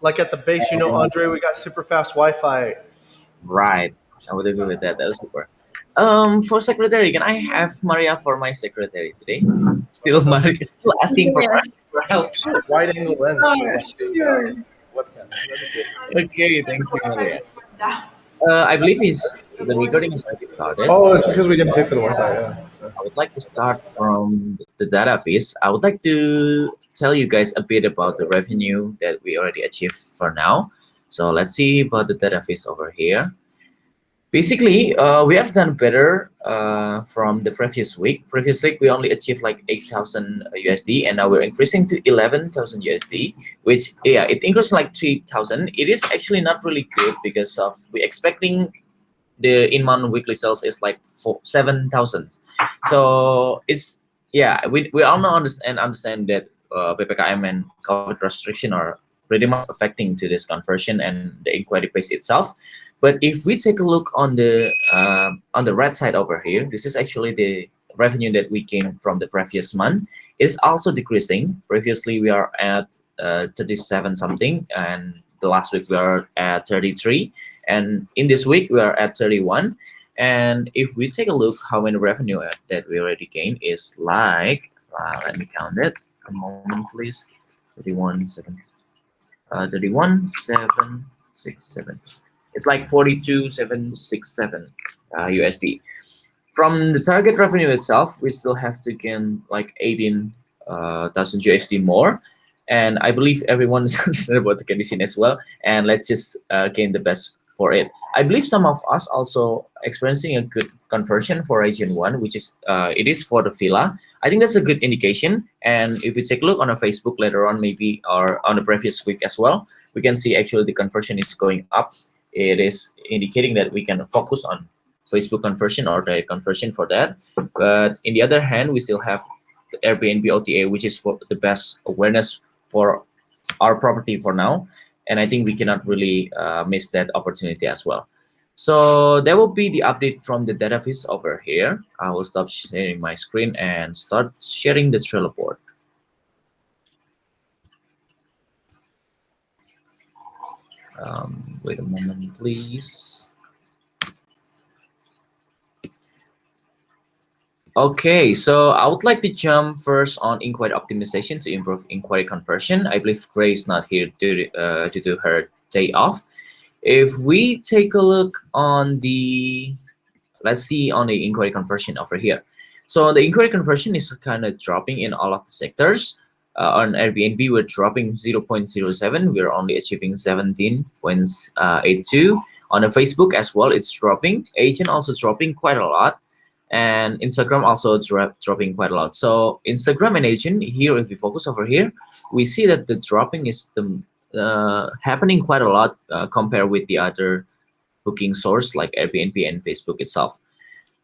like at the base, Andre, we got super fast Wi-Fi. Right. I would agree with that. That was super. For secretary, can I have Maria for my secretary today? Still, So Maria is still asking for, Yeah. for help. wide angle lens for Oh, like the sure. webcam. That'd be good. Okay, thank you, Maria. I believe the recording is already started, Oh, it's so because we didn't pay for the Wi-Fi. Yeah. I would like to start from the data fees. I would like to tell you guys a bit about the revenue that we already achieved for now. So let's see about the data fees over here. Basically, we have done better from the previous week. Previous week, we only achieved like 8,000 USD, and now we're increasing to 11,000 USD, which, yeah, it increased like 3,000. It is actually not really good because of we expecting the in-month weekly sales is like 7,000. So it's, yeah, we all know understand that PPKM and COVID restriction are pretty much affecting to this conversion and the inquiry base itself. But if we take a look on the right side over here, this is actually the revenue that we gained from the previous month. It's also decreasing. Previously, we are at 37 something, and the last week we are at 33, and in this week we are at 31. And if we take a look how many revenue that we already gained is like, let me count it. A moment, please. 31 7, 31 767. It's like 42,767 USD. From the target revenue itself, we still have to gain like 18,000 USD more. And I believe everyone is concerned about the condition as well. And let's just gain the best for it. I believe some of us also experiencing a good conversion for region one, which is it is for the villa. I think that's a good indication. And if we take a look on a Facebook later on, maybe or on the previous week as well, we can see actually the conversion is going up. It is indicating that we can focus on Facebook conversion or direct conversion for that. But in the other hand, we still have the Airbnb OTA, which is for the best awareness for our property for now. And I think we cannot really miss that opportunity as well. So that will be the update from the data feeds over here. I will stop sharing my screen and start sharing the Trello board. Wait a moment, please. Okay, so I would like to jump first on inquiry optimization to improve inquiry conversion. I believe Grace not here due to her day off. If we take a look on the, let's see on the inquiry conversion over here. So the inquiry conversion is kind of dropping in all of the sectors. On Airbnb, we're dropping 0.07. We're only achieving 17.82. On the Facebook as well, it's dropping. Agent also dropping quite a lot. And Instagram also dropping quite a lot. So Instagram and agent here, if we focus over here, we see that the dropping is happening quite a lot compared with the other booking source like Airbnb and Facebook itself.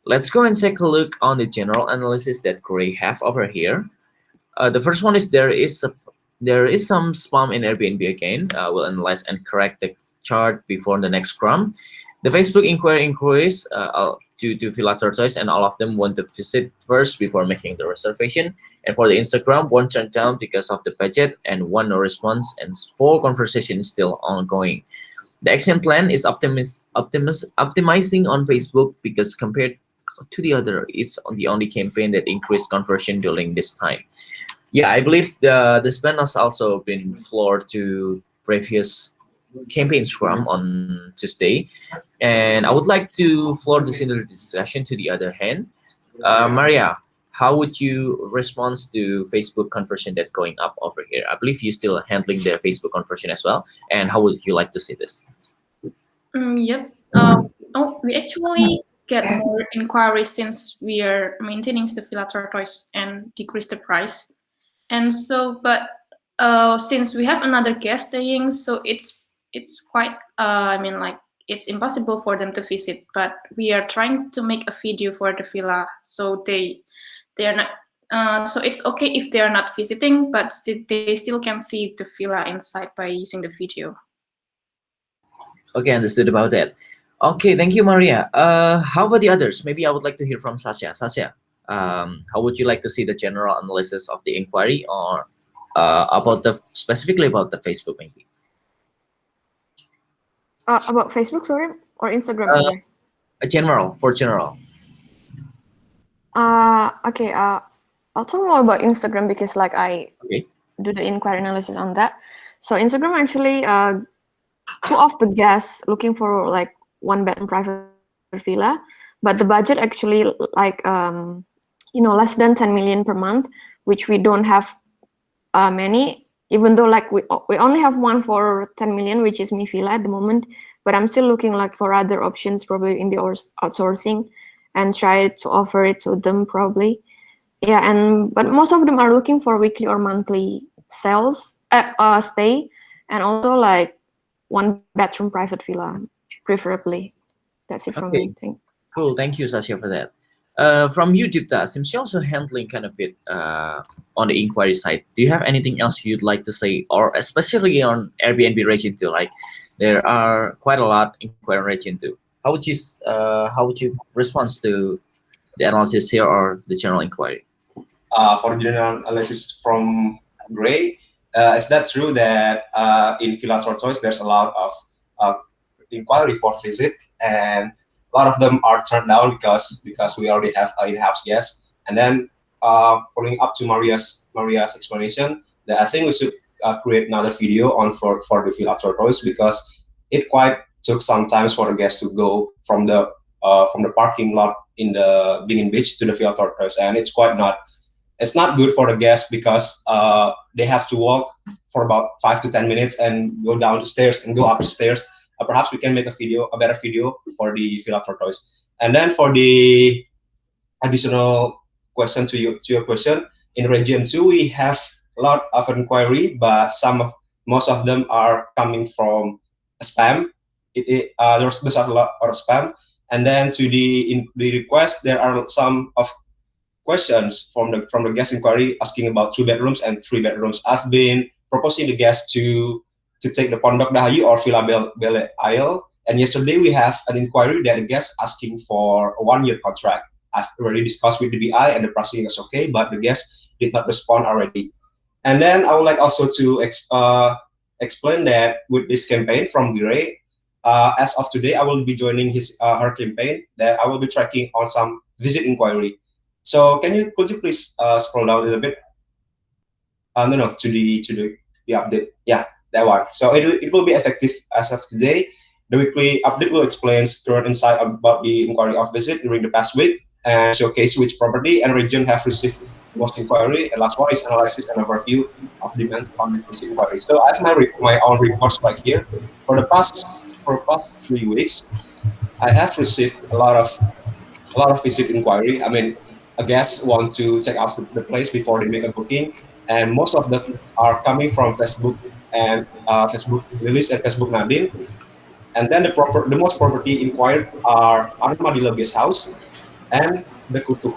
Let's go and take a look on the general analysis that Gray have over here. The first one is there is some spam in Airbnb again. We'll analyze and correct the chart before the next scrum. The Facebook inquiry increase to Villa Tortoise, and all of them want to visit first before making the reservation. And for the Instagram, one turned down because of the budget, and one no response, and 4 conversations still ongoing. The action plan is optimizing on Facebook because compared to the other, it's the only campaign that increased conversion during this time. Yeah, I believe the spend has also been floored to previous campaign scrum on Tuesday, and I would like to floor this into the discussion to the other hand. Maria, how would you respond to Facebook conversion that going up over here? I believe you're still handling the Facebook conversion as well, and how would you like to see this? Yep. We actually get more inquiries since we are maintaining the Villa Tortoise and decrease the price. And so, but since we have another guest staying, so it's quite. I mean, like it's impossible for them to visit. But we are trying to make a video for the villa, so they are not. So it's okay if they are not visiting, but they still can see the villa inside by using the video. Okay, understood about that. Okay, thank you, Maria. How about the others? Maybe I would like to hear from Sasha. Sasha, how would you like to see the general analysis of the inquiry, or about specifically about the Facebook maybe? About Facebook, sorry, or Instagram, Uh, Andre? general. Okay. I'll talk more about Instagram because like I Okay. do the inquiry analysis on that. So Instagram actually, two of the guests looking for like one bedroom private villa, but the budget actually like less than 10 million per month, which we don't have many. Even though like we only have one for 10 million, which is Mi Villa at the moment, but I'm still looking like for other options probably in the outsourcing and try to offer it to them probably. Yeah, but most of them are looking for weekly or monthly stay, and also like one bedroom private villa, preferably. That's it from Okay. me. Thank. Cool. Thank you, Sasha, for that. From you, Dipta, since you're also handling kind of bit on the inquiry side, do you have anything else you'd like to say, or especially on Airbnb region too? Like, there are quite a lot inquiry region too. How would you respond to the analysis here or the general inquiry? For the general analysis from Gray, is that true that in Villa Tortoise there's a lot of inquiry for visit, and a lot of them are turned down because we already have in-house guests. And then following up to Maria's explanation, that I think we should create another video on for the Villa Tortoise, because it quite took some time for the guests to go from the parking lot in the Dingin Beach to the Villa Tortoise, and it's not good for the guests because they have to walk for about 5 to 10 minutes and go down the stairs and go up the stairs. Perhaps we can make a better video for the Villa Tortoise. And then for the additional question to your question, in region 2 we have a lot of inquiry, but most of them are coming from spam. There's a lot of spam. And then to the request, there are some of questions from the guest inquiry asking about 2 bedrooms and 3 bedrooms. I've been proposing the guests to take the Pondok Dahayu or Villa Belle Isle. And yesterday we have an inquiry that the guest asking for a 1-year contract. I've already discussed with the BI and the pricing is okay, but the guest did not respond already. And then I would like also to explain that with this campaign from Gray, as of today, I will be joining her campaign that I will be tracking on some visit inquiry. So could you please scroll down a little bit? No, to the update. Yeah, that one. So it will be effective as of today. The weekly update will explain current insight about the inquiry of visit during the past week and showcase which property and region have received most inquiry. And last one is analysis and overview of demands on the visit inquiry. So I have my own reports right here. For the past 3 weeks, I have received a lot of visit inquiry. I mean, a guest want to check out the place before they make a booking, and most of them are coming from Facebook and Facebook Release and Facebook Nadine. And then the most property inquired are Armadillo Guest House and the Kutuk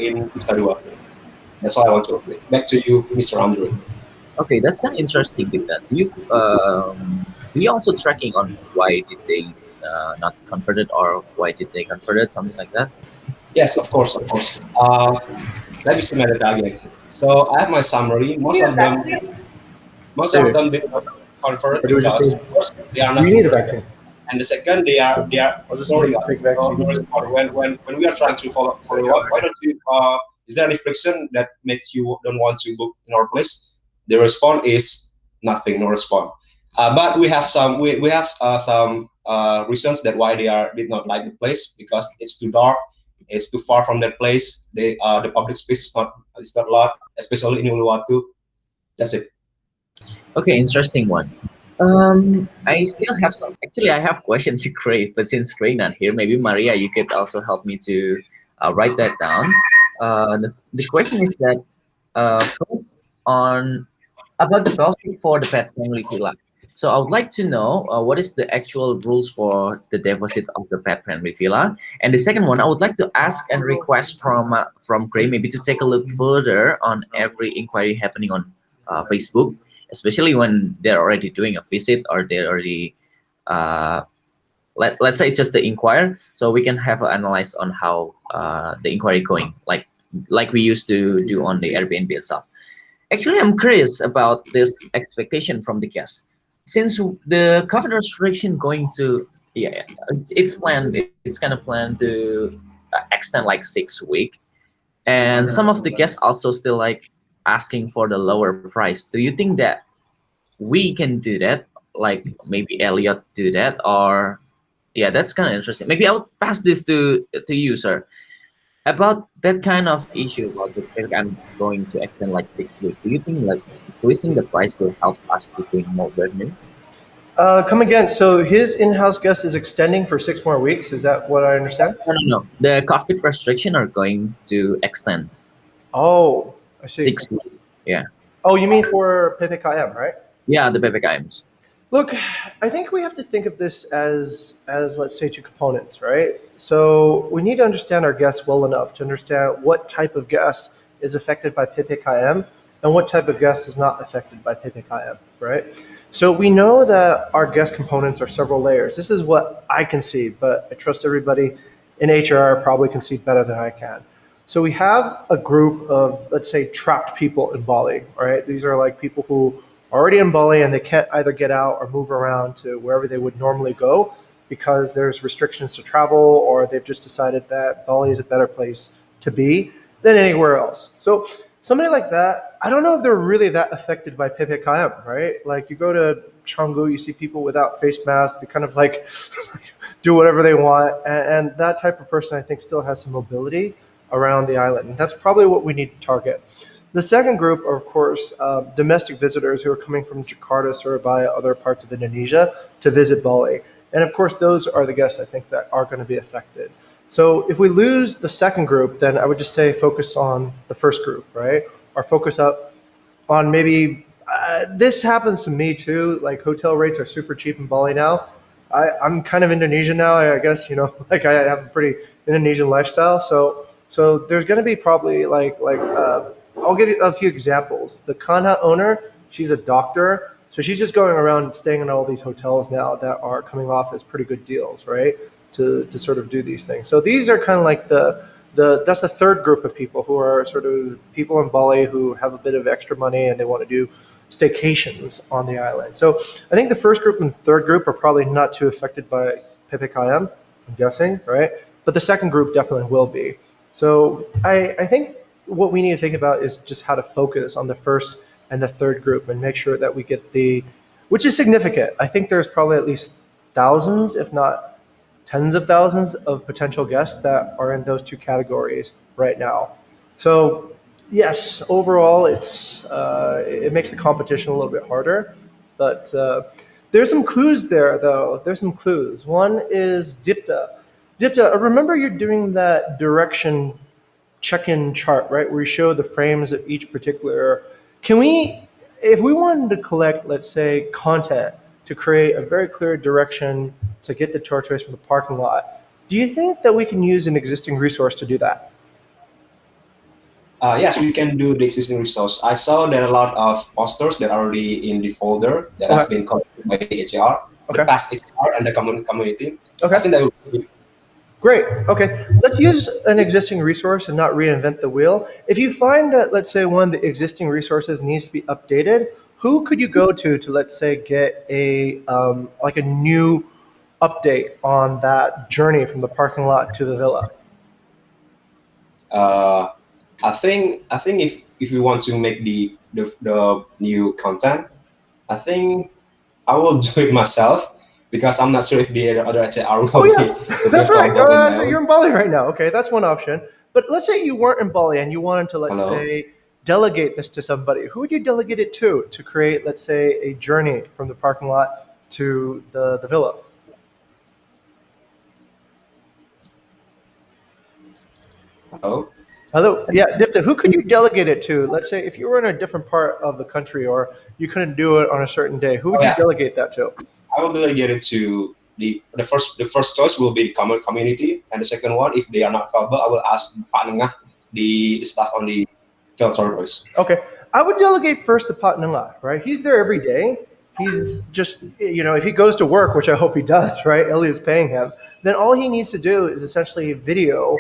in Nusa Dua. That's all I want to update. Back to you, Mr. Andre. Okay, that's kind of interesting with that. Do you also tracking on why did they not converted, or why did they converted, something like that? Yes, of course. Let me see my data again. So I have my summary. Most of them did not convert What do we just because need? first they are not We need a converted, vacuum. and the second they are I'll just ignoring take us. vacuum. No respond. When we are trying to follow up, why don't you? Is there any friction that makes you don't want to book in our place? The response is nothing, no response. But we have some reasons that why they did not like the place, because it's too dark, it's too far from that place. The public space is not a lot, especially in Uluwatu. That's it. Okay, interesting one. I still have some. Actually, I have questions to Craig, but since Craig not here, maybe Maria, you could also help me to write that down. The question is that first on about the policy for the pet friendly villa. So I would like to know what is the actual rules for the deposit of the pet friendly villa. And the second one, I would like to ask and request from Gray maybe to take a look further on every inquiry happening on Facebook, especially when they're already doing a visit or they're already uh, let's say just the inquire, so we can have an analyze on how the inquiry going, like we used to do on the Airbnb itself. Actually, I'm curious about this expectation from the guests. since the COVID restriction going to, yeah, it's planned. It's kind of planned to extend like 6 week, and some of the guests also still like asking for the lower price. Do you think that we can do that? Like maybe Elliot do that, or yeah, that's kind of interesting. Maybe I'll pass this to you, sir. About that kind of issue about the fact I'm going to extend like 6 weeks. Do you think like increasing the price will help us to bring more revenue? Come again. So his in-house guest is extending for 6 more weeks. Is that what I understand? No, no, no. The COVID restriction are going to extend Oh, I see. 6 weeks. Yeah, Oh, you mean for PPKM, right? yeah, the PPKMs. Look, I think we have to think of this as let's say two components, right? So we need to understand our guests well enough to understand what type of guest is affected by PPKM and what type of guest is not affected by PPKM, right? So we know that our guest components are several layers. This is what I can see, but I trust everybody in HR probably can see better than I can. So we have a group of, let's say, trapped people in Bali, right? These are like people who are already in Bali and they can't either get out or move around to wherever they would normally go because there's restrictions to travel or they've just decided that Bali is a better place to be than anywhere else. So somebody like that, I don't know if they're really that affected by PPKM, right? Like you go to Canggu, you see people without face masks, they kind of like do whatever they want. And that type of person, I think, still has some mobility around the island. And that's probably what we need to target. The second group are, of course, domestic visitors who are coming from Jakarta, Surabaya, other parts of Indonesia to visit Bali. And of course, those are the guests I think that are going to be affected. So if we lose the second group, then I would just say focus on the first group, right? Or focus up on maybe, this happens to me too. Like hotel rates are super cheap in Bali now. I'm kind of Indonesian now, I guess, like I have a pretty Indonesian lifestyle. So there's going to be probably I'll give you a few examples. The Kanha owner, she's a doctor. So she's just going around staying in all these hotels now that are coming off as pretty good deals, right? To sort of do these things. So these are kind of like that's the third group of people who are sort of people in Bali who have a bit of extra money and they want to do staycations on the island. So I think the first group and third group are probably not too affected by PPKM, I'm guessing, right? But the second group definitely will be. So I think what we need to think about is just how to focus on the first and the third group and make sure that we get which is significant. I think there's probably at least thousands, if not tens of thousands of potential guests that are in those two categories right now. So yes, overall, it makes the competition a little bit harder, but there's some clues there, though. There's some clues. One is Dipta. Dipta, I remember you're doing that direction check-in chart, right, where you show the frames of each particular. Can we, if we wanted to collect, let's say, content to create a very clear direction to get the tortoise from the parking lot, do you think that we can use an existing resource to do that? Yes, we can do the existing resource. I saw there are a lot of posters that are already in the folder that has been collected by the HR, the past HR and the community. Okay. I think that will be great. Okay. Let's use an existing resource and not reinvent the wheel. If you find that, let's say, one of the existing resources needs to be updated, who could you go to let's say, get a new update on that journey from the parking lot to the villa? I think if we want to make the new content, I think I will do it myself because I'm not sure if the other HR will be. That's right. So you're in Bali right now. Okay, that's one option. But let's say you weren't in Bali and you wanted to, let's say, delegate this to somebody. Who would you delegate it to create, let's say, a journey from the parking lot to the villa? Hello. Yeah, Dipta, who could you delegate it to? Let's say if you were in a different part of the country or you couldn't do it on a certain day, who would you delegate that to? I will delegate it to the first choice will be the common community, and the second one, if they are not available, I will ask the staff on the filters. Okay, I would delegate first to Patnanga, right? He's there every day. He's just, if he goes to work, which I hope he does, right? Ellie is paying him. Then all he needs to do is essentially video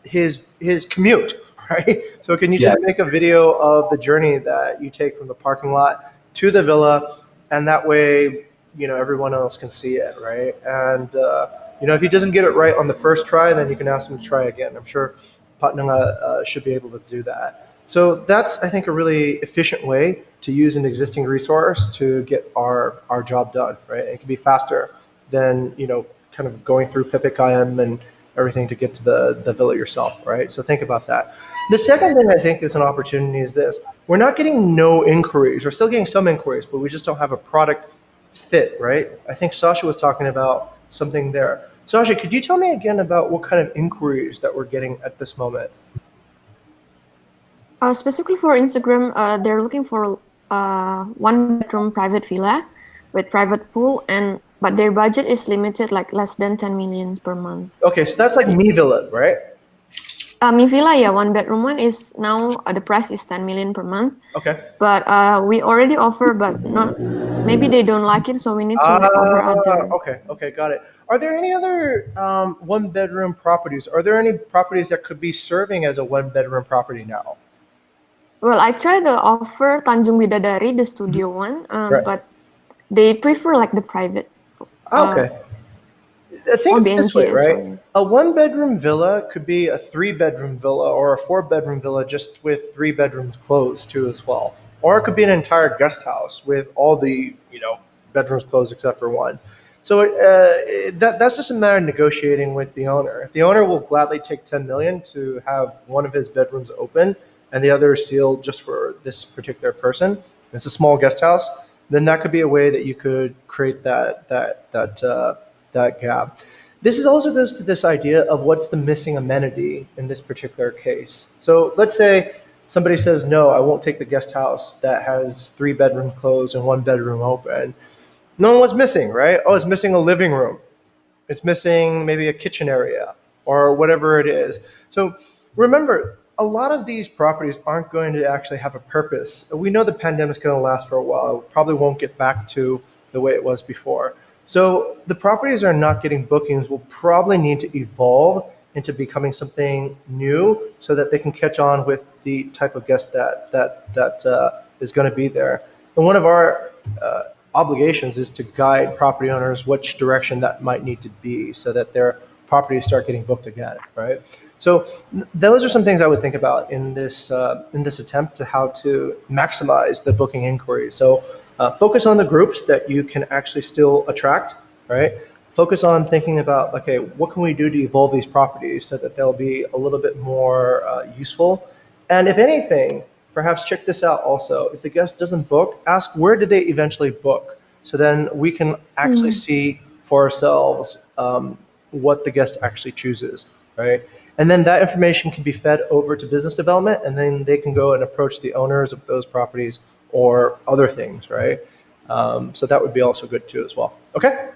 his commute, right? So can you just make a video of the journey that you take from the parking lot to the villa, and that way everyone else can see it, right? And if he doesn't get it right on the first try, then you can ask him to try again. I'm sure Patnanga should be able to do that. So that's, I think, a really efficient way to use an existing resource to get our job done, right? It can be faster than kind of going through Pipik IM and everything to get to the villa yourself, right? So think about that. The second thing I think is an opportunity is this: we're not getting no inquiries. We're still getting some inquiries, but we just don't have a product fit, right? I think Sasha was talking about something there. Sasha, could you tell me again about what kind of inquiries that we're getting at this moment? Specifically for Instagram, they're looking for one bedroom private villa with private pool, but their budget is limited, like less than 10 million per month. Okay, so that's like Mi Villa, right? Mi Villa, yeah, one bedroom one is now the price is 10 million per month. Okay. But we already offer, but not. Maybe they don't like it, so we need to offer other. Okay, got it. Are there any other one-bedroom properties? Are there any properties that could be serving as a one-bedroom property now? Well, I tried to offer Tanjung Bidadari, the studio one, Right. but they prefer like the private. Okay. Think of it this way, BNG as right? well. A one-bedroom villa could be a three-bedroom villa or a four-bedroom villa just with three bedrooms closed too as well. Or it could be an entire guest house with all the, bedrooms closed except for one. So that's just a matter of negotiating with the owner. If the owner will gladly take 10 million to have one of his bedrooms open and the other is sealed just for this particular person, it's a small guest house, then that could be a way that you could create that gap. This also goes to this idea of what's the missing amenity in this particular case. So let's say somebody says, no, I won't take the guest house that has three bedrooms closed and one bedroom open. No, what's missing, right? Oh, it's missing a living room. It's missing maybe a kitchen area or whatever it is. So remember, a lot of these properties aren't going to actually have a purpose. We know the pandemic's going to last for a while. It probably won't get back to the way it was before. So the properties that are not getting bookings will probably need to evolve into becoming something new so that they can catch on with the type of guest that is going to be there. And one of our obligations is to guide property owners which direction that might need to be so that their properties start getting booked again, right? So those are some things I would think about in this attempt to how to maximize the booking inquiry. So focus on the groups that you can actually still attract, right? Focus on thinking about, okay, what can we do to evolve these properties so that they'll be a little bit more useful? And if anything, perhaps check this out also. If the guest doesn't book, ask where did they eventually book? So then we can actually see for ourselves what the guest actually chooses, right? And then that information can be fed over to business development, and then they can go and approach the owners of those properties or other things, right? So that would be also good too as well. Okay?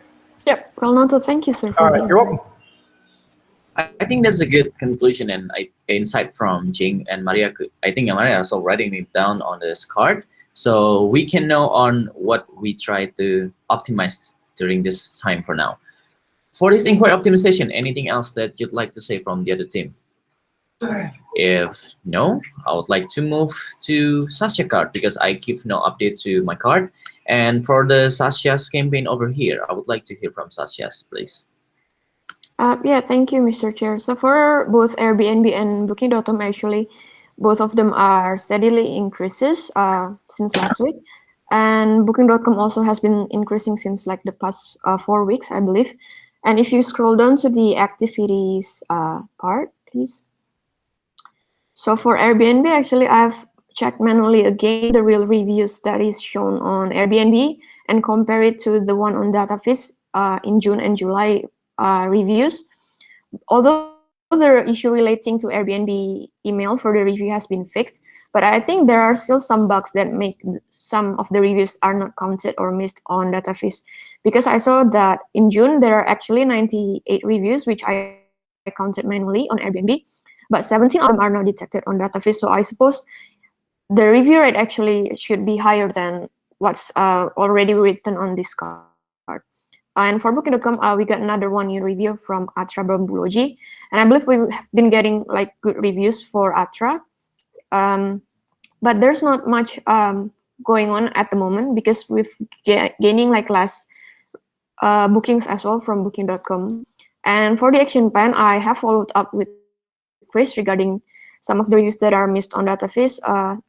Yep. Well noted. Thank you, sir. All right, you're welcome. I think that's a good conclusion and insight from Jing and Maria. I think Maria is also writing it down on this card, so we can know on what we try to optimize during this time for now. For this inquiry optimization, anything else that you'd like to say from the other team? If no, I would like to move to Sasha card because I give no update to my card. And for the Sasha's campaign over here, I would like to hear from Sasha's, please. Yeah, thank you, Mr. Chair. So for both Airbnb and Booking.com, actually, both of them are steadily increases since last week. And Booking.com also has been increasing since like the past 4 weeks, I believe. And if you scroll down to the activities part, please. So for Airbnb, actually, I've checked manually again the real reviews that is shown on Airbnb and compare it to the one on Database in June and July reviews. Although the issue relating to Airbnb email for the review has been fixed, but I think there are still some bugs that make some of the reviews are not counted or missed on Database. Because I saw that in June, there are actually 98 reviews, which I counted manually on Airbnb, but 17 of them are not detected on Database. So I suppose the review rate actually should be higher than what's already written on this card. And for Booking.com, we got another 1 year review from Atra Bambuloji. And I believe we have been getting like good reviews for Atra. But there's not much going on at the moment because we've gaining like last bookings as well from booking.com. And for the action plan, I have followed up with Chris regarding some of the reviews that are missed on database,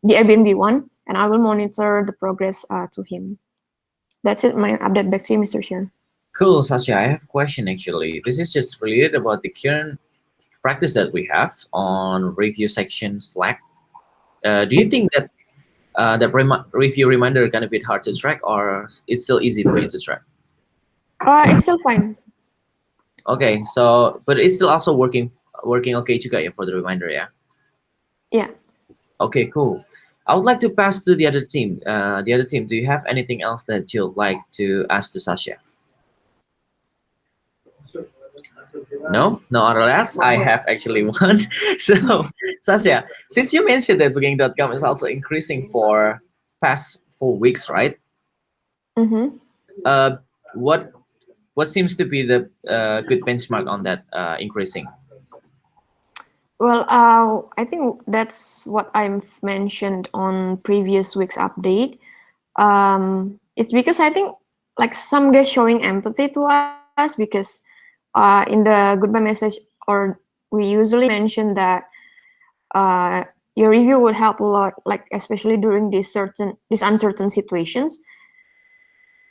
the Airbnb one, and I will monitor the progress to him. That's it, my update. Back to you, Mr. Sharon. Cool, Sasha. I have a question actually. This is just related about the current practice that we have on review section Slack. Do you think that that review reminder kind of bit hard to track, or it's still easy for you to track? It's still fine. Okay, so but it's still also working okay juga ya for the reminder, yeah. Yeah. Okay, cool. I would like to pass to the other team. The other team, do you have anything else that you'd like to ask to Sasha? No, no other else. I have actually one. So, Sasha, since you mentioned that Booking.com is also increasing for past 4 weeks, right? Mm-hmm. What seems to be the good benchmark on that increasing? Well, I think that's what I've mentioned on previous week's update. It's because I think like some guys showing empathy to us because in the goodbye message, or we usually mention that your review would help a lot, like especially during these uncertain situations.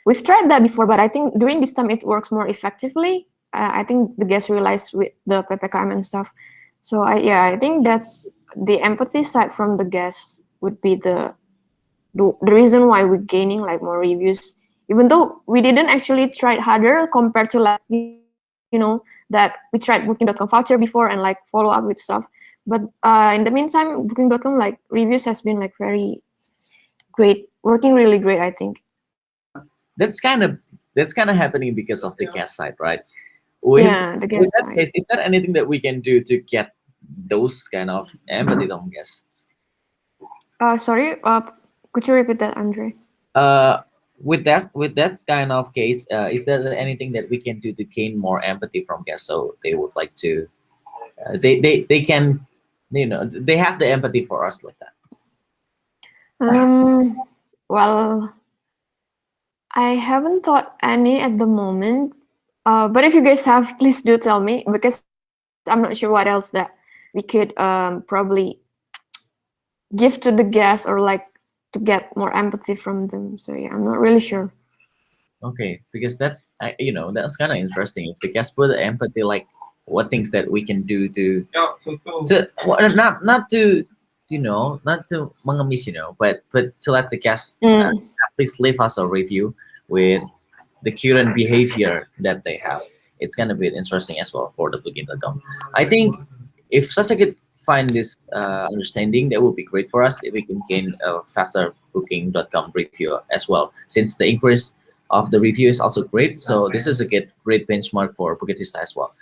We've tried that before, but I think during this time it works more effectively. I think the guests realized with the PPKM and stuff. So I think that's the empathy side from the guests would be the reason why we're gaining like more reviews, even though we didn't actually try harder compared to like that we tried booking.com voucher before and like follow up with stuff. But in the meantime, booking.com like reviews has been like very great, working really great, I think. That's kind of happening because of the guest side, right? The guest that side. case, is there anything that we can do to get those kind of empathy from guests? Sorry, could you repeat that, Andre? With that kind of case, is there anything that we can do to gain more empathy from guests, so they would like to, they can, they have the empathy for us like that? Well, I haven't thought any at the moment. But if you guys have, please do tell me, because I'm not sure what else that we could probably give to the guests or like to get more empathy from them. So yeah, I'm not really sure. Okay, because that's that's kind of interesting. If the guests put the empathy, like what things that we can do to not to not to mengemis, but to let the guests at least leave us a review with the current behavior that they have. It's gonna be interesting as well for the booking.com. I think if Sasha could find this understanding, that would be great for us if we can gain a faster booking.com review as well, since the increase of the review is also great. So this is a great benchmark for Bukit Vista as well.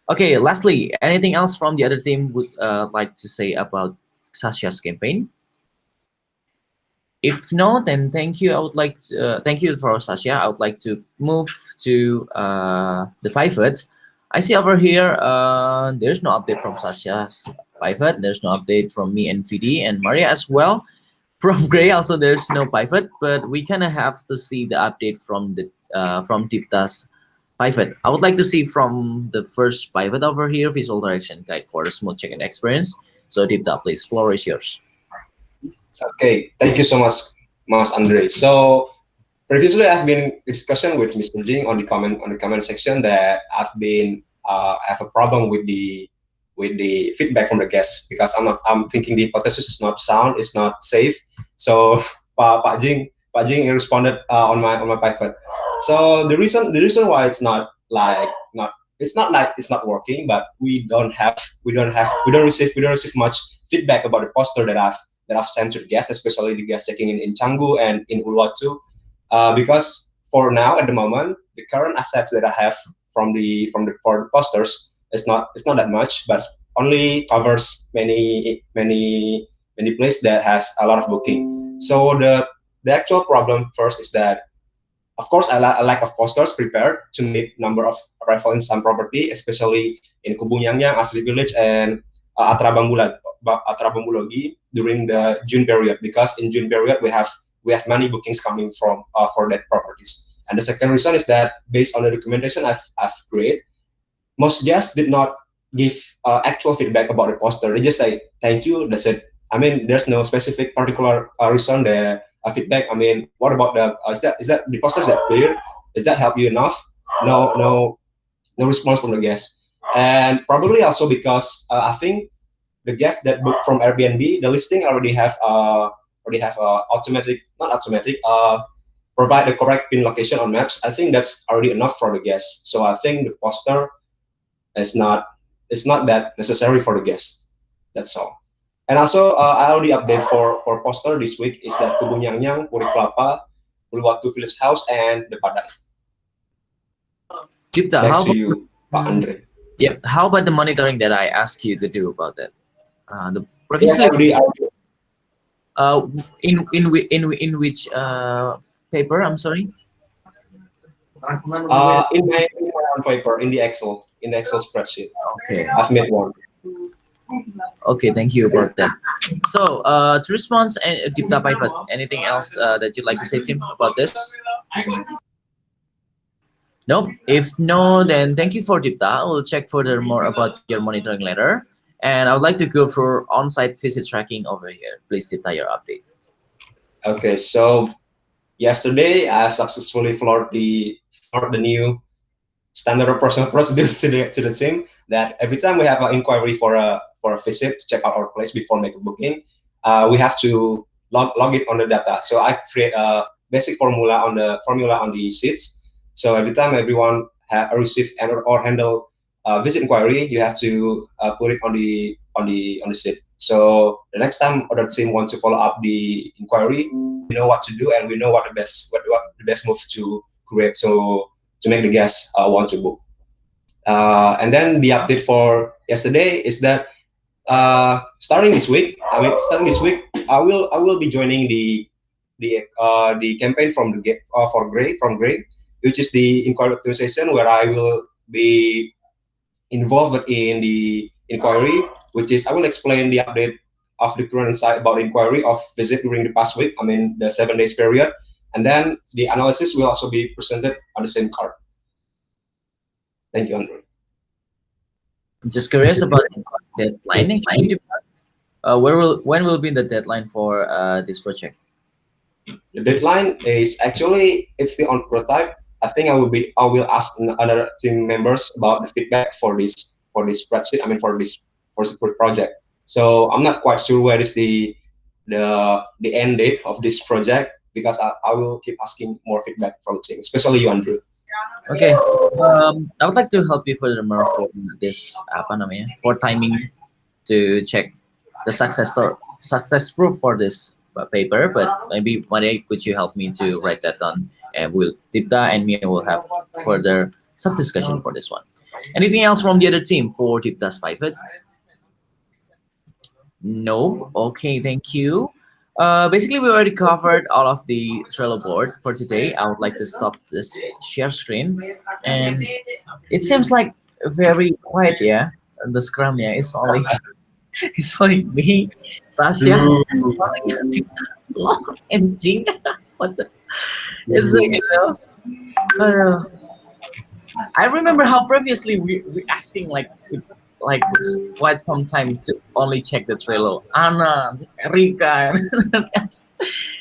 Okay, lastly, anything else from the other team would like to say about Sasha's campaign? If not, then thank you. I would like to, thank you for Sasha. I would like to move to the pivots. I see over here there's no update from Sasha's pivot. There's no update from me and VD and Maria as well. From Gray also there's no pivot, but we kind of have to see the update from the from Deepta's pivot. I would like to see from the first pivot over here, visual direction guide for the smooth check-in experience. So Deepta, please, floor is yours. Okay, thank you so much, Mas Andre. So previously, I've been in discussion with Mr. Jing on the comment section that I have a problem with the feedback from the guests, because I'm thinking the hypothesis is not sound, it's not safe. So Pak Jing responded on my pivot. So the reason why it's not working, but we don't receive much feedback about the poster that I've sent to the guests, especially the guests checking in Canggu and in Uluwatu, because for now at the moment the current assets that I have for the posters is not that much, but only covers many places that has a lot of booking. So the actual problem first is that, of course, a lack of posters prepared to meet number of arrival in some property, especially in Kubung Yang, Asri Village, and Atrabambulogi during the June period, because in June period we have many bookings coming from for that properties. And the second reason is that based on the documentation I've created, most guests did not give actual feedback about the poster. They just say thank you. That's it. I mean, there's no specific particular reason there. Feedback. I mean, what about the is that the poster, is that clear? Does that help you enough? No response from the guests. And probably also because I think the guests that book from Airbnb, the listing already have automatic, not automatic, provide the correct pin location on maps. I think that's already enough for the guests. So I think the poster is not that necessary for the guests. That's all. And also I already update for poster this week is that Kebun Nyang, Puri Kelapa, Uluwatu Village House, and the Padang. Cipta, Back how to about, you, Pak Andre. yeah, how about the monitoring that I asked you to do about that? The Yes, previously, already. in which paper? I'm sorry. In my own paper, in the Excel spreadsheet, Okay. I've made one. Okay, thank you about that. So, to respond, Dipta Paivat, anything else that you'd like to say, Tim, about this? Nope. If no, then thank you for Dipta. We'll check further more about your monitoring later. And I would like to go for on-site visit tracking over here. Please, Dipta, your update. Okay, so yesterday I successfully floored the new standard operational procedure to the team that every time we have an inquiry for a visit to check out our place before making booking, we have to log it on the data. So I create a basic formula on the sheets. So every time everyone have received and or handle visit inquiry, you have to put it on the sheet. So the next time other team wants to follow up the inquiry, we know what to do and we know what the best move to create. So to make the guests want to book. And then the update for yesterday is that starting this week, I will be joining the campaign from Gray, which is the inquiry optimization, where I will be involved in the inquiry, which is I will explain the update of the current insight about inquiry of visit during the past week. I mean the 7 days period, and then the analysis will also be presented on the same card. Thank you, Andre. Just curious about the deadline. Actually, when will be the deadline for this project? The deadline is actually it's the on prototype. I think I will ask other team members about the feedback for this spreadsheet. I mean for this project. So I'm not quite sure where is the end date of this project because I will keep asking more feedback from the team, especially you, Andrew. Okay. I would like to help you furthermore for this for timing to check the success proof for this paper. But maybe Maria, could you help me to write that down? And Dipta and Mia will have further some discussion for this one. Anything else from the other team for Dipta's pivot? No. Okay, thank you. Basically, we already covered all of the Trello board for today. I would like to stop this share screen, and it seems like very quiet. Yeah, the Scrum. Yeah, it's only me, Sasha, and Jing. What the? It's I remember how previously we asking like quite some time to only check the Trello. Anna, Rika,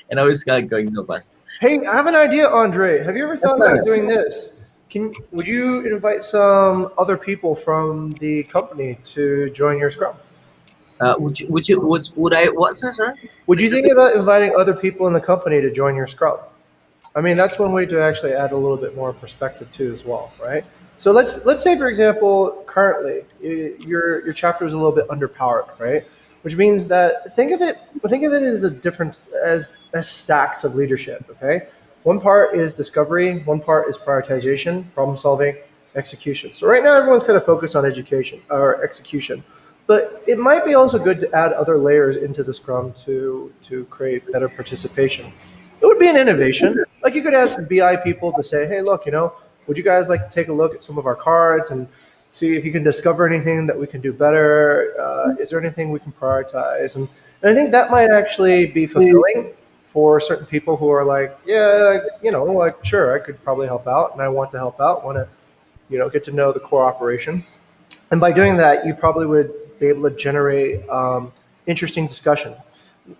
and I was going so fast. Hey, I have an idea, Andre. Have you ever thought sir. about doing this? Would you invite some other people from the company to join your Scrum? Would I what, sir? Would you think about inviting other people in the company to join your Scrum? I mean, that's one way to actually add a little bit more perspective too, as well, right? So let's say, for example, currently your chapter is a little bit underpowered, right? Which means that think of it as as stacks of leadership. Okay, one part is discovery, one part is prioritization, problem solving, execution. So right now everyone's kind of focused on education or execution, but it might be also good to add other layers into the Scrum to create better participation. It would be an innovation. Like you could ask BI people to say, hey, look, would you guys like to take a look at some of our cards and see if you can discover anything that we can do better? Is there anything we can prioritize? And I think that might actually be fulfilling for certain people who are like, yeah, like sure, I could probably help out, and I want to help out, want to, get to know the core operation. And by doing that, you probably would be able to generate interesting discussion.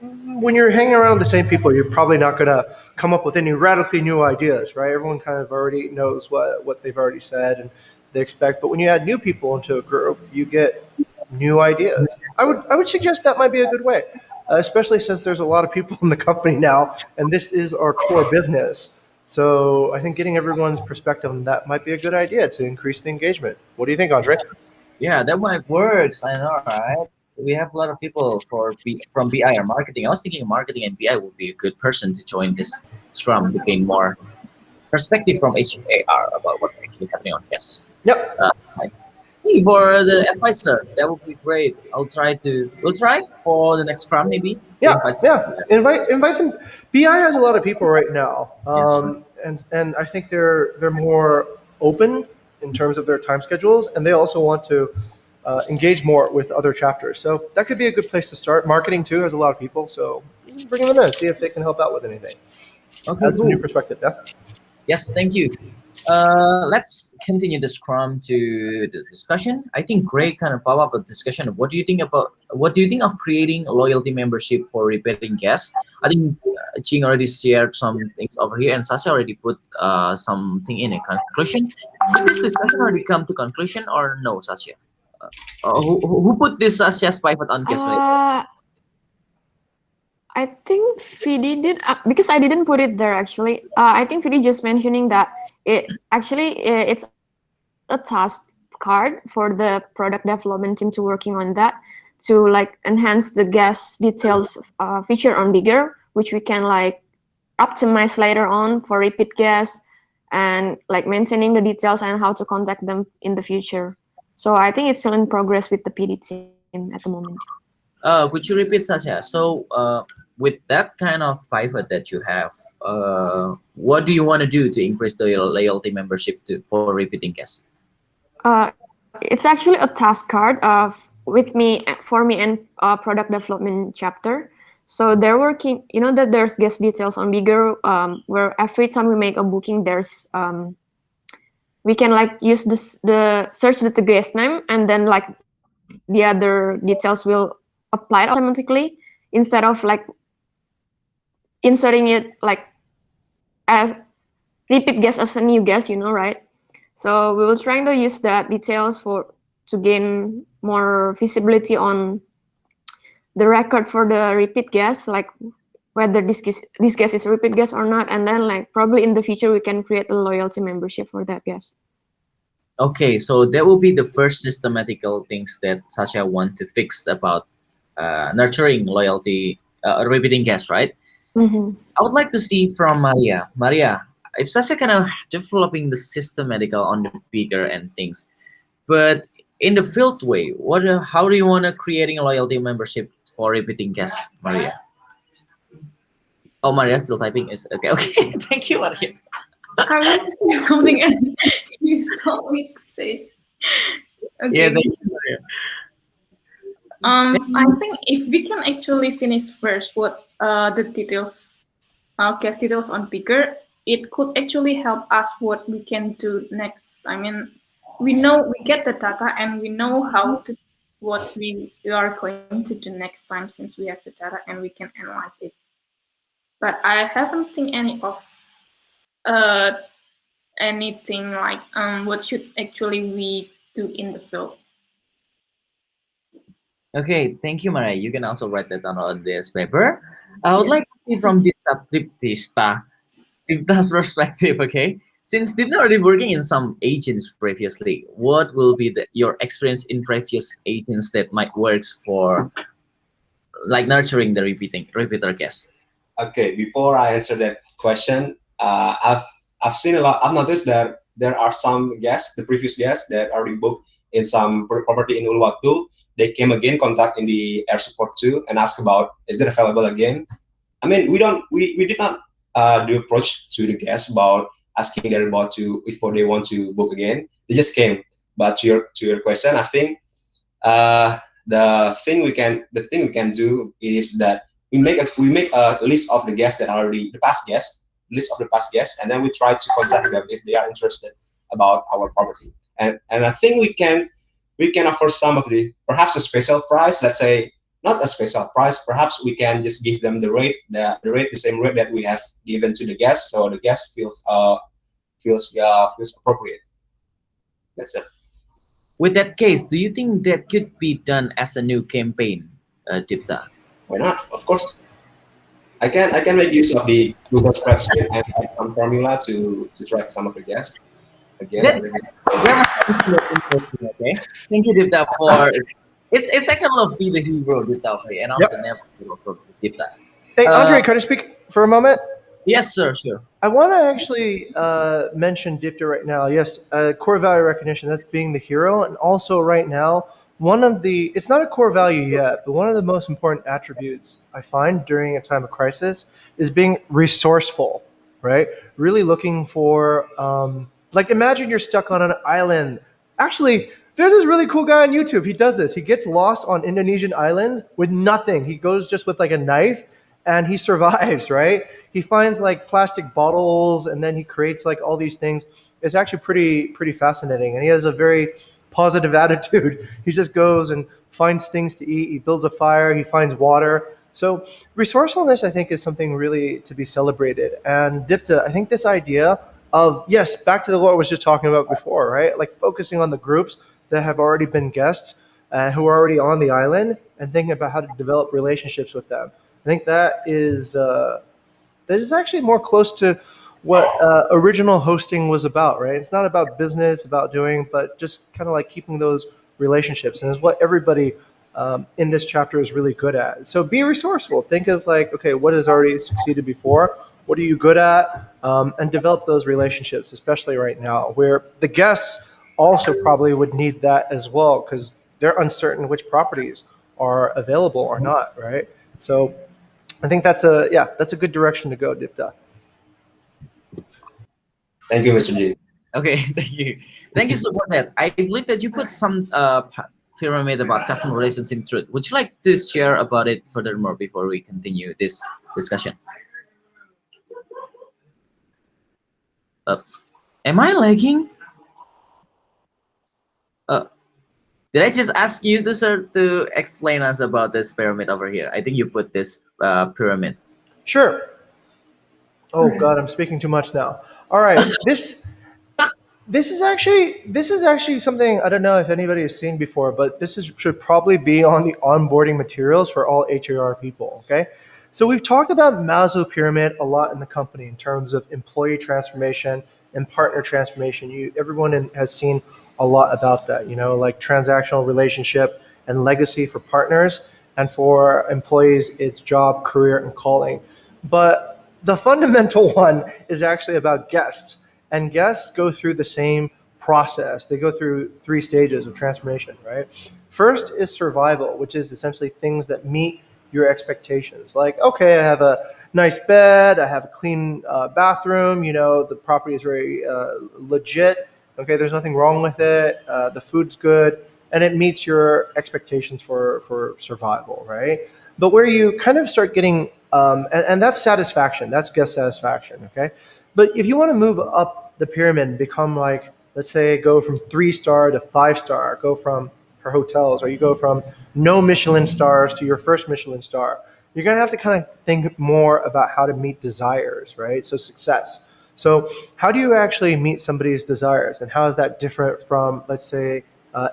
When you're hanging around the same people, you're probably not going to come up with any radically new ideas, right? Everyone kind of already knows what they've already said and they expect. But when you add new people into a group, you get new ideas. I would suggest that might be a good way, especially since there's a lot of people in the company now, and this is our core business. So I think getting everyone's perspective on that might be a good idea to increase the engagement. What do you think, Andre? Yeah, that might works. I know, right? We have a lot of people from BI or marketing. I was thinking marketing and BI would be a good person to join this Scrum to gain more perspective from HAR about what's actually happening on campus. Yep. Side. Hey, for the advisor, that would be great. We'll try for the next Scrum maybe to Yeah, invite some. yeah. Invite some. BI has a lot of people right now, Yes, sure. and I think they're more open in terms of their time schedules, and they also want to engage more with other chapters. So that could be a good place to start. Marketing too has a lot of people, so bring them in, see if they can help out with anything. Okay, Add some new cool. perspective. Yeah. Yes, thank you. Let's continue the Scrum to the discussion. I think Gray kind of pop up a discussion of what do you think of creating a loyalty membership for repeating guests? I think Ching already shared some things over here, and Sasha already put something in a conclusion. Did this discussion already come to conclusion or no, Sasha? Who put this Sasha's pivot on guest manager? I think Vidi did because I didn't put it there actually. I think Vidi just mentioning that it's a task card for the product development team to working on that to like enhance the guest details feature on Bigger, which we can like optimize later on for repeat guests and like maintaining the details and how to contact them in the future. So I think it's still in progress with the PD team at the moment. Could you repeat, Sasha? So, with that kind of pivot that you have, what do you want to do to increase the loyalty membership for repeating guests? It's actually a task card for me and product development chapter. So they're working. You know that there's guest details on Bigger, where every time we make a booking, there's we can like use the search the guest name, and then like the other details will apply it automatically instead of like inserting it like as repeat guest as a new guest, right? So we will trying to use that details to gain more visibility on the record for the repeat guest, like whether this guest is a repeat guest or not, and then like probably in the future we can create a loyalty membership for that guest. Okay, so that will be the first systematical things that Sasha want to fix about nurturing loyalty, repeating guests, right? Mm-hmm. I would like to see from Maria. Maria, if Sasha kind of developing the systematical on the Bigger and things, but in the field way, how do you want to creating a loyalty membership for repeating guests, Maria? Oh, Maria's still typing. Is okay. Okay, thank you, Maria. I want to say something and you stop me to say. Okay. Yeah, thank you, Maria. I think if we can actually finish first what the details, guest details on Bigger, it could actually help us what we can do next. I mean, we get the data and we know what we are going to do next time since we have the data and we can analyze it. But I haven't think any of anything like what should actually we do in the field. Okay, thank you, Maria. You can also write that down on this paper. I would like to see from this Dipta's perspective, okay? Since Dipta already working in some agents previously, what will be your experience in previous agents that might works for like nurturing the repeater guest? Okay, before I answer that question, I've seen a lot. I've noticed that there are some guests, the previous guests that already booked in some property in Uluwatu. They came again, contact in the air support too, and ask about is it available again. I mean, we did not do approach to the guests about asking them about if they want to book again. They just came. But to your question, I think the thing we can do is that we make a list of the guests that are already the past guests, list of the past guests, and then we try to contact them if they are interested about our property. And I think we can offer some of the perhaps a special price. Let's say not a special price. Perhaps we can just give them the rate, the same rate that we have given to the guests, so the guest feels appropriate. That's it. With that case, do you think that could be done as a new campaign, Dipta? Why not? Of course, I can make use of the Google spreadsheet and add some formula to track some of the guests. Again, That, everything. that interesting, okay? Thank you, Dipta, for it's actually of be the hero, Dipta, okay? And also never hero for Dipta. Hey, Andre, Uh, can I speak for a moment? yes, sir, sure. I want to actually mention Dipta right now. Yes, core value recognition, that's being the hero. And also right now, it's not a core value yet, but one of the most important attributes I find during a time of crisis is being resourceful, right? Really looking for, like imagine you're stuck on an island. Actually, there's this really cool guy on YouTube. He does this. He gets lost on Indonesian islands with nothing. He goes just with like a knife and he survives, right? He finds like plastic bottles and then he creates like all these things. It's actually pretty fascinating. And he has a very positive attitude. He just goes and finds things to eat. He builds a fire. He finds water. So resourcefulness, I think, is something really to be celebrated. And Dipta, I think this idea of, yes, back to what I was just talking about before, right? Like focusing on the groups that have already been guests, who are already on the island, and thinking about how to develop relationships with them. I think that is actually more close to what original hosting was about, right? It's not about business, about doing, but just kind of like keeping those relationships, and is what everybody in this chapter is really good at. So be resourceful. Think of like, okay, what has already succeeded before? What are you good at? And develop those relationships, especially right now, where the guests also probably would need that as well, because they're uncertain which properties are available or not, right? So I think that's a good direction to go, Dipta. Thank you, Mr. G. Okay, thank you. Thank you so much. That I believe that you put some pyramid about customer relations in truth. Would you like to share about it furthermore before we continue this discussion? Am I lagging? Uh, did I just ask you to sir to explain us about this pyramid over here? I think you put this pyramid. Sure. Oh God, I'm speaking too much now. All right, this is actually something I don't know if anybody has seen before, but should probably be on the onboarding materials for all HAR people. Okay, so we've talked about Maslow pyramid a lot in the company in terms of employee transformation and partner transformation. Everyone has seen a lot about that. You know, like transactional relationship and legacy for partners, and for employees, it's job, career, and calling. But the fundamental one is actually about guests. And guests go through the same process. They go through 3 stages of transformation, right? First is survival, which is essentially things that meet your expectations. Like, okay, I have a nice bed, I have a clean bathroom, you know, the property is very legit. Okay, there's nothing wrong with it. The food's good, and it meets your expectations for survival, right? But where you kind of start getting, and that's satisfaction, that's guest satisfaction, okay? But if you want to move up the pyramid and become like, let's say, go from 3-star to 5-star, go from, for hotels, or you go from no Michelin stars to your first Michelin star, you're going to have to kind of think more about how to meet desires, right? So success. So how do you actually meet somebody's desires, and how is that different from, let's say,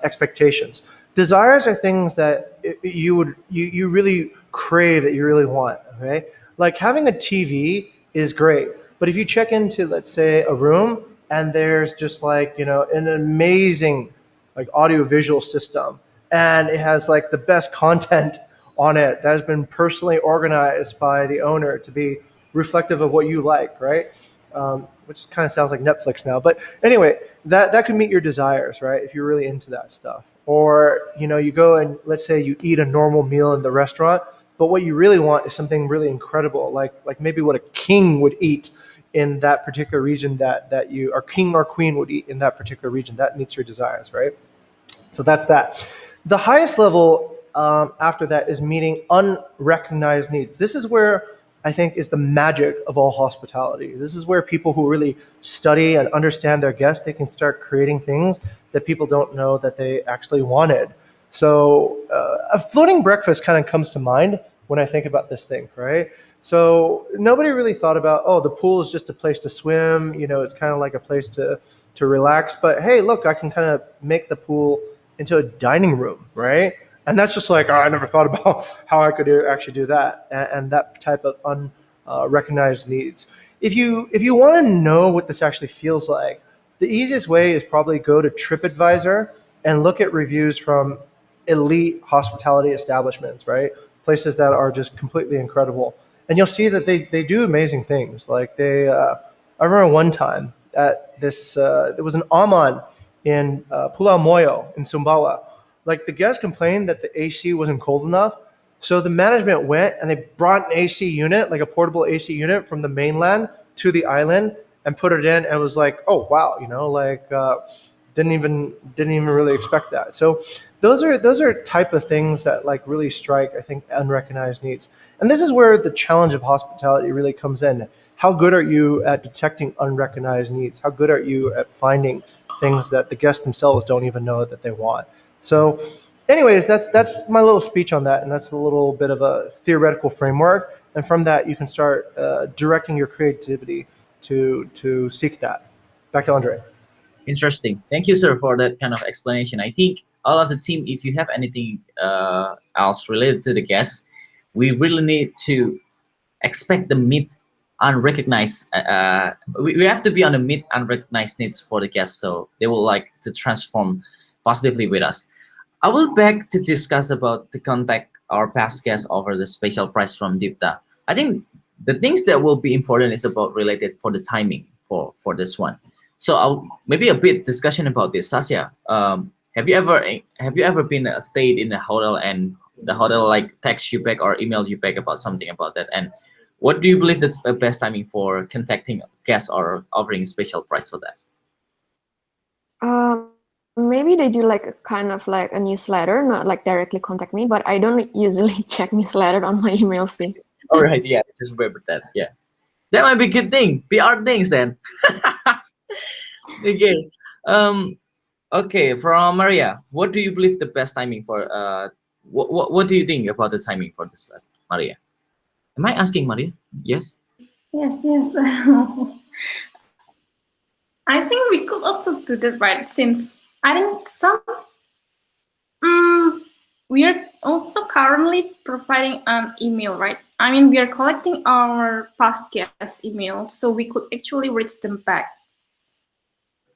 expectations? Desires are things that you really crave, that you really want, okay? Like having a TV is great, but if you check into, let's say, a room and there's just like, you know, an amazing like audio-visual system, and it has like the best content on it that has been personally organized by the owner to be reflective of what you like, right? Which kind of sounds like Netflix now, but anyway, that could meet your desires, right? If you're really into that stuff. Or, you know, you go and let's say you eat a normal meal in the restaurant, but what you really want is something really incredible, like maybe what a king would eat in that particular region, that you, or king or queen would eat in that particular region. That meets your desires, right? So that's that. The highest level after that is meeting unrecognized needs. This is where I think is the magic of all hospitality. This is where people who really study and understand their guests, they can start creating things that people don't know that they actually wanted. So a floating breakfast kind of comes to mind when I think about this thing, right? So nobody really thought about, oh, the pool is just a place to swim. It's kind of like a place to relax. But hey, look, I can kind of make the pool into a dining room, right? And that's just like, oh, I never thought about how I could actually do that, and that type of unrecognized needs. If you want to know what this actually feels like, the easiest way is probably go to TripAdvisor and look at reviews from elite hospitality establishments, right? Places that are just completely incredible. And you'll see that they do amazing things. Like I remember one time at this, there was an Aman in Pulau Moyo in Sumbawa. Like the guests complained that the AC wasn't cold enough. So the management went and they brought an AC unit, like a portable AC unit from the mainland to the island and put it in, and it was like, oh wow, didn't even really expect that. So those are type of things that like really strike, I think, unrecognized needs. And this is where the challenge of hospitality really comes in. How good are you at detecting unrecognized needs? How good are you at finding things that the guests themselves don't even know that they want? So anyways, that's my little speech on that, and that's a little bit of a theoretical framework. And from that, you can start directing your creativity to seek that. Back to Andre. Interesting. Thank you, sir, for that kind of explanation. I think all of the team, if you have anything else related to the guests, we really need to expect the meet unrecognized. We have to be on the meet unrecognized needs for the guests, so they will like to transform positively with us. I will beg to discuss about the contact our past guests over the special price from Dipta. I think the things that will be important is about related for the timing for this one. So maybe a bit discussion about this. Sasha, have you ever been stayed in a hotel and the hotel like text you back or email you back about something about that? And what do you believe that's the best timing for contacting guests or offering special price for that? Maybe they do like a kind of like a newsletter, not like directly contact me, but I don't usually check newsletter on my email feed. All right, yeah, just remember that. Yeah, that might be a good thing. PR things then. Okay. Um. Okay. From Maria, what do you believe the best timing for? What do you think about the timing for this, Maria? Am I asking Maria? Yes. Yes, yes. I think we could also do that, right? Since I think we are also currently providing an email, right? I mean, we are collecting our past guest email, so we could actually reach them back.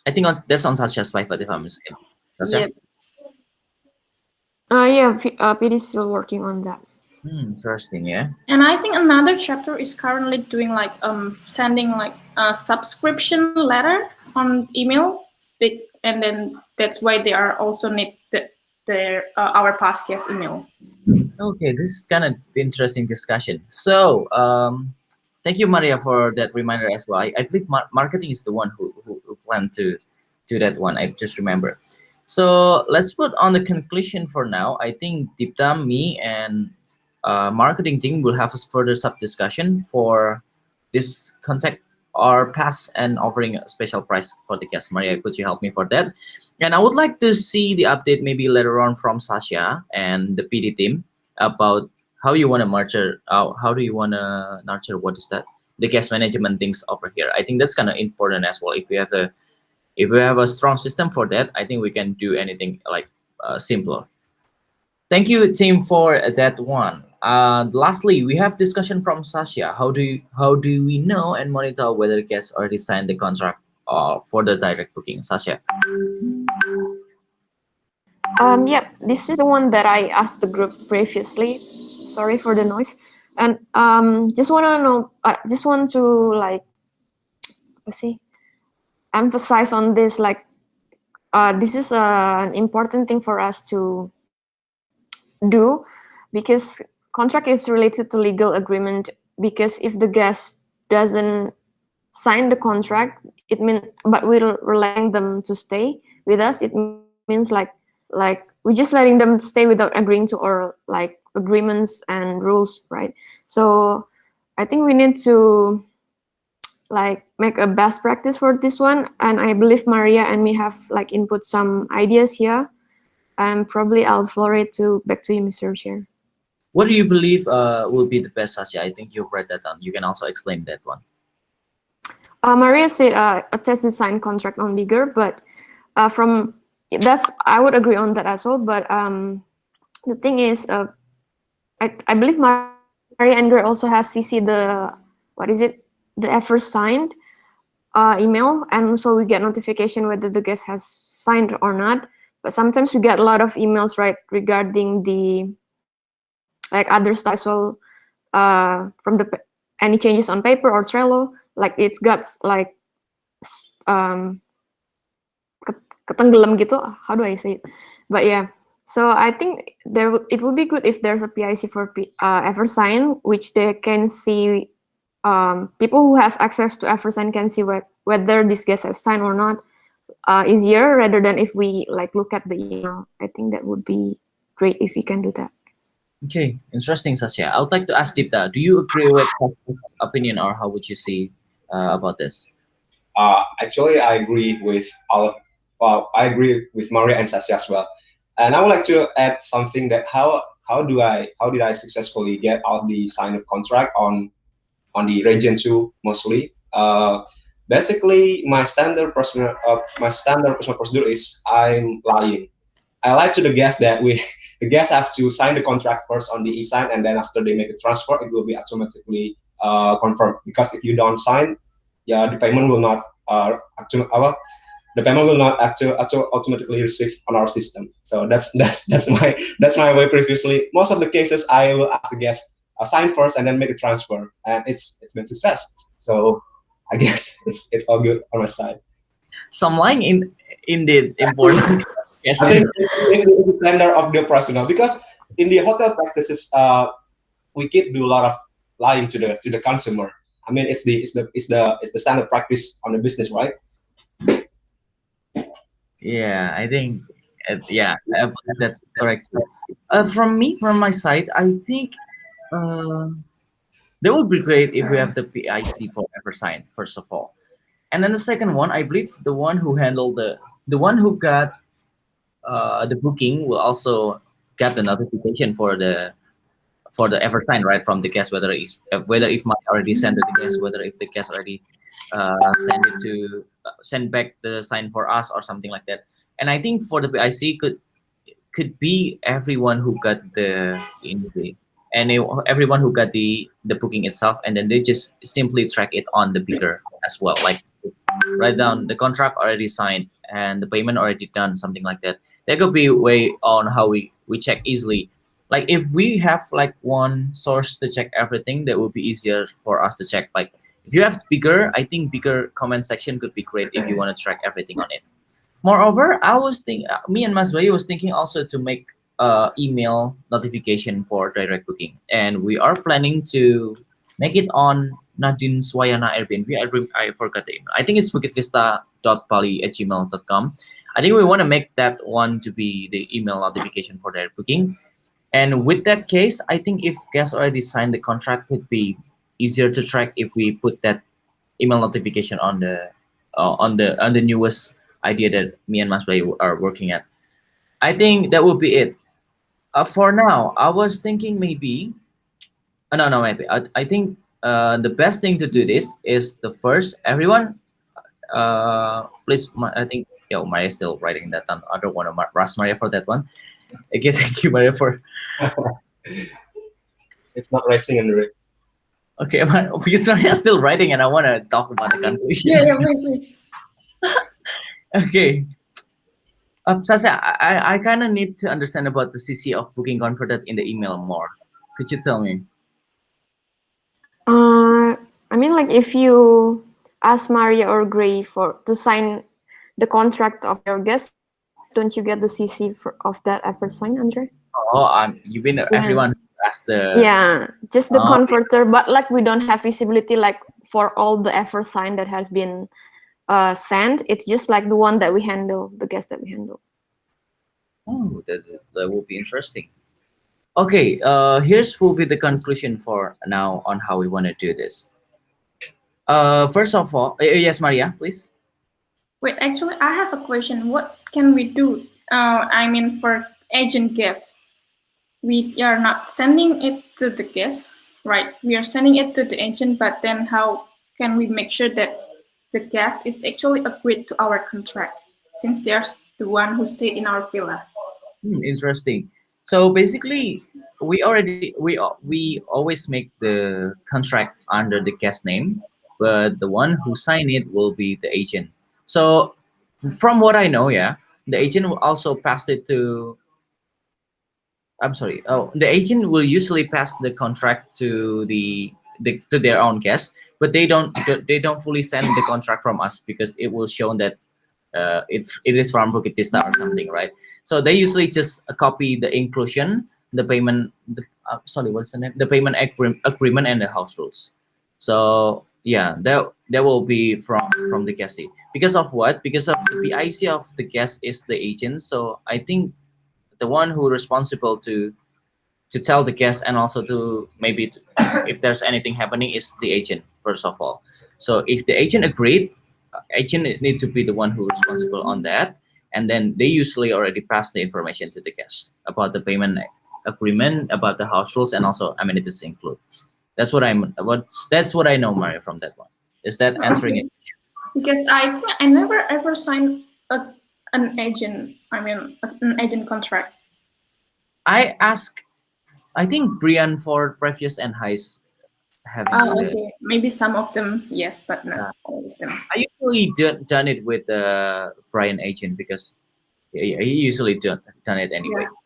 I think that's on Sasha's private if I'm mistaken. Sasha? Yeah, PD is still working on that. Interesting, yeah. And I think another chapter is currently doing like sending like a subscription letter on email, and then that's why they are also need their our past guest email. Okay, this is kind of interesting discussion. So, thank you, Maria, for that reminder as well. I believe marketing is the one who planned to do that one. I just remember. So let's put on the conclusion for now. I think Dipta, me, and marketing team will have a further sub discussion for this contact or pass and offering a special price for the guest. Maria, could you help me for that? And I would like to see the update maybe later on from Sasha and the PD team about how you want to nurture, how do you want to nurture, what is that? The guest management things over here. I think that's kind of important as well. If we have a strong system for that, I think we can do anything like simpler. Thank you, team, for that one. Lastly, we have discussion from Sasha. How do we know and monitor whether guests already signed the contract for the direct booking? Sasha. Yep, this is the one that I asked the group previously. Sorry for the noise. And just want to know, just want to like, let's see, emphasize on this. Like, this is an important thing for us to do because contract is related to legal agreement. Because if the guest doesn't sign the contract, it means, but we're relying them to stay with us. It means like like we're just letting them stay without agreeing to our like agreements and rules, right? So I think we need to like make a best practice for this one, and I believe Maria and me have like input some ideas here, and probably I'll floor it to back to you, Mr. Chair. What do you believe will be the best, Sasha? I think you've read that down. You can also explain that one. Maria said a test design contract on bigger, but from that's I would agree on that as well. But the thing is, I believe Maria and Gray also has CC the what is it, the effort signed email, and so we get notification whether the guest has signed or not. But sometimes we get a lot of emails, right, regarding the like other stuff as well, from the any changes on paper or Trello. Like it's got like ketenggelam gitu. How do I say it? But yeah, so I think it would be good if there's a PIC for Eversign, which they can see. People who has access to Eversign can see whether this guest has signed or not easier, rather than if we like look at the email. I think that would be great if we can do that. Okay, interesting, Sasha. I would like to ask Deepta, do you agree with Sasha's opinion, or how would you see about this? Actually, I agree with all of. I agree with Maria and Sasha as well. And I would like to add something that how did I successfully get out the sign of contract on the region 2 mostly. Basically, my standard personal procedure is I'm lying. I lie to the guest that the guests have to sign the contract first on the e-sign, and then after they make a transfer, it will be automatically confirmed. Because if you don't sign, yeah, the payment will not automatically receive on our system. So that's my way previously. Most of the cases, I will ask the guest sign first and then make a transfer, and it's been success. So I guess it's all good on my side. Some lying indeed important. Yes. I think it's the standard of the operational, because in the hotel practices, we keep do a lot of lying to the consumer. I mean, it's the standard practice on the business, right? Yeah, I think I believe that's correct. From my side, I think that would be great if we have the PIC for Eversign first of all, and then the second one, I believe the one who handled the one who got the booking will also get the notification for the Eversign, right, from the guest, whether if my already sent it to the guest, whether if the guest already send back the sign for us or something like that. And I think for the PIC could be everyone who got the industry and everyone who got the booking itself, and then they just simply track it on the bigger as well, like write down the contract already signed and the payment already done, something like that. That could be a way on how we check easily. Like if we have like one source to check everything, that would be easier for us to check. Like if you have bigger, I think bigger comment section could be great if you want to track everything on it. Moreover, me and Mas Bayu was thinking also to make email notification for direct booking, and we are planning to make it on Nadine Swayana Airbnb. I forgot the email. I think it's bukitVista.bali@gmail.com. I think we want to make that one to be the email notification for direct booking. And with that case, I think if guests already signed the contract, it'd be easier to track if we put that email notification on the newest idea that me and Mas Bayu are working at. I think that would be it. For now, I was thinking maybe. No, maybe. I think the best thing to do this is the first everyone. Please, I think Maria still writing that down. I don't want to rush Maria for that one. Okay, thank you, Maria, for. It's not racing in the ring. Okay, because Maria's still writing, and I want to talk about the conclusion. Yeah, please. Okay. Sasha, I kind of need to understand about the CC of booking converted in the email more. Could you tell me? I mean, like if you ask Maria or Gray to sign the contract of your guest, don't you get the CC of that effort sign, Andre? Oh, you've been everyone asked the. Yeah, just the converter, but like we don't have visibility like for all the effort sign that has been sent. It's just like the one that we handle, the guest that we handle. Oh, that will be interesting. Okay, here's will be the conclusion for now on how we want to do this. First of all, yes, Maria, please. Wait, actually, I have a question. What can we do? I mean, for agent guests, we are not sending it to the guests, right? We are sending it to the agent, but then how can we make sure that the guest is actually agreed to our contract, since they are the one who stayed in our villa? Interesting. So basically, we always make the contract under the guest name, but the one who sign it will be the agent. So from what I know, yeah, the agent will also pass it to. I'm sorry. Oh, the agent will usually pass the contract to the to their own guest, but they don't fully send the contract from us because it will show that it is from Bukit Vista or something, right? So they usually just copy the inclusion, the payment, sorry, what's the name? The payment agreement and the house rules. So yeah, that will be from the guest. Because of what? Because of the PIC of the guest is the agent. So I think the one who responsible to tell the guest and also to maybe if there's anything happening is the agent first of all. So if the agent agreed, agent need to be the one who responsible on that, and then they usually already pass the information to the guest about the payment agreement, about the house rules, and also amenities include. That's what I know, Mario, from that one. Is that answering Okay. it? Because I think I never ever signed an agent. I mean, an agent contract. I ask. I think Brian for previous and highs having the. Okay. Maybe some of them, yes, but not Uh, all of them. I usually done it with the Brian agent because he usually done it anyway. Yeah.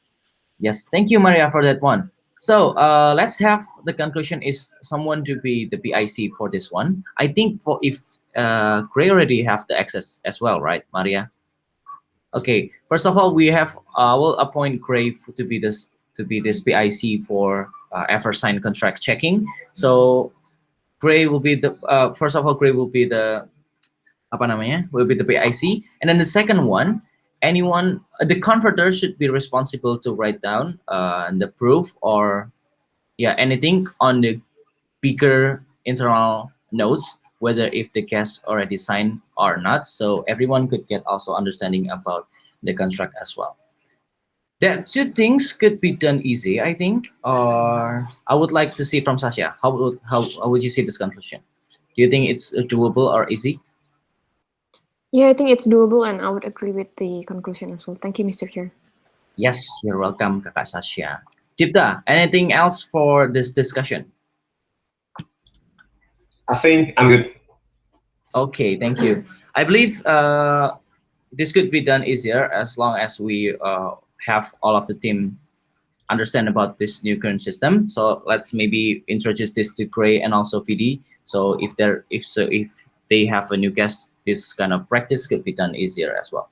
Yes, thank you, Maria, for that one. So let's have the conclusion is someone to be the PIC for this one. I think for if Gray already have the access as well, right, Maria? Okay. First of all, we have will appoint Gray to be this PIC for ever signed contract checking. So Gray will be the first of all Gray will be the apa namanya will be the PIC, and then the second one, anyone the converter should be responsible to write down the proof or yeah anything on the bigger internal notes whether if the guest already signed or not, so everyone could get also understanding about the contract as well. That two things could be done easy, I think. Or I would like to see from Sasha. How would you see this conclusion? Do you think it's doable or easy? Yeah, I think it's doable, and I would agree with the conclusion as well. Thank you, Mr. Chair. Yes, you're welcome, Kakak Sasha. Dipta, anything else for this discussion? I think I'm good. Okay, thank you. I believe this could be done easier as long as we have all of the team understand about this new current system. So let's maybe introduce this to Gray and also VD. So if they have a new guest, this kind of practice could be done easier as well.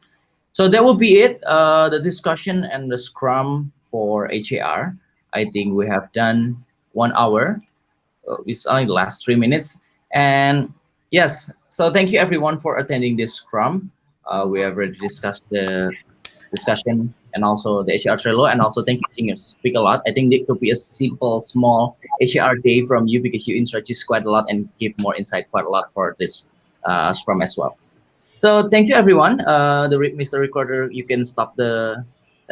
So that will be it. The discussion and the scrum for HAR. I think we have done 1 hour. It's only the last 3 minutes. And yes, so thank you everyone for attending this scrum. We have already discussed the discussion and also the HR Trello. And also thank you, Singers. Speak a lot. I think it could be a simple, small HR day from you because you introduce quite a lot and give more insight quite a lot for this scrum as well. So thank you, everyone. Mr. Recorder, you can stop the